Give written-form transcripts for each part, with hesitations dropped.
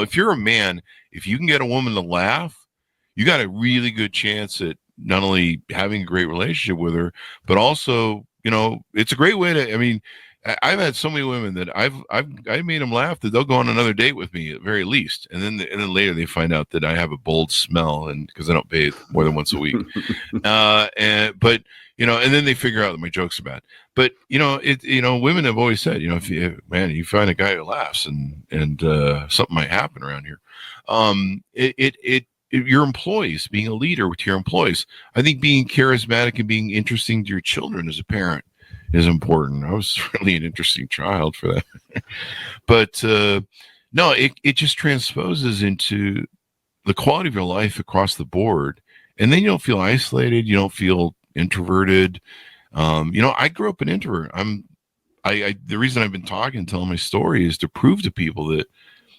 if you're a man, if you can get a woman to laugh, you got a really good chance at not only having a great relationship with her, but also, it's a great way to. I mean, I've had so many women that I made them laugh that they'll go on another date with me at very least, and then later they find out that I have a bold smell, and because I don't bathe more than once a week, but and then they figure out that my jokes are bad. But women have always said, if you find a guy who laughs, and something might happen around here. Your employees, being a leader with your employees, I think being charismatic and being interesting to your children as a parent is important. I was really an interesting child for that. But no, it just transposes into the quality of your life across the board. And then you don't feel isolated. You don't feel introverted. I grew up an introvert. The reason I've been telling my story is to prove to people that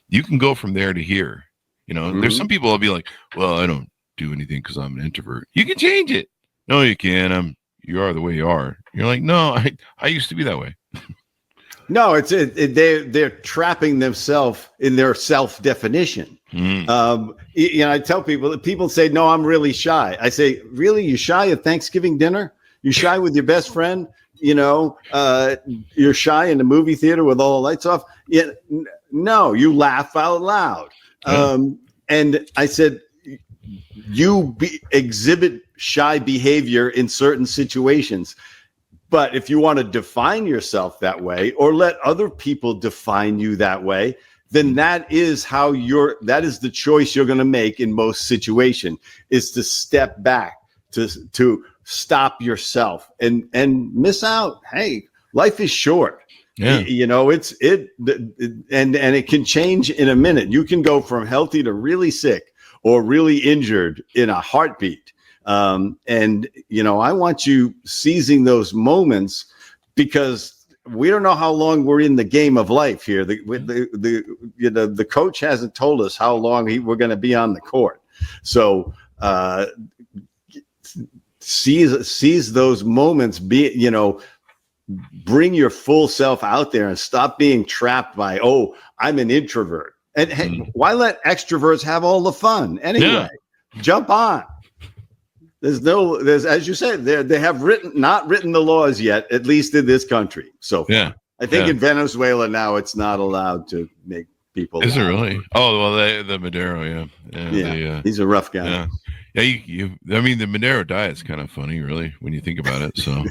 you can go from there to here. There's some people I'll be like, well, I don't do anything because I'm an introvert. You can change it. No, you can. You are the way you are. You're like, no, I used to be that way. No, they're trapping themselves in their self-definition. I tell people say, no, I'm really shy. I say, really? You shy at Thanksgiving dinner? You shy with your best friend? You're shy in the movie theater with all the lights off? No, you laugh out loud. And I said, you exhibit shy behavior in certain situations. But if you want to define yourself that way or let other people define you that way, then that is the choice you're going to make in most situations, is to step back, to stop yourself and miss out. Hey, life is short. Yeah. And it can change in a minute. You can go from healthy to really sick or really injured in a heartbeat. I want you seizing those moments, because we don't know how long we're in the game of life here. The coach hasn't told us how long we're going to be on the court. So seize those moments. Bring your full self out there and stop being trapped by, oh, I'm an introvert. And hey, why let extroverts have all the fun anyway? Yeah. Jump on. There's as you said, they have not written the laws yet, at least in this country. So yeah, I think in Venezuela now it's not allowed to make people. Is it really? Oh well, the Madero, yeah. He's a rough guy. Yeah. Yeah, I mean, the Monero diet's kind of funny, really, when you think about it. So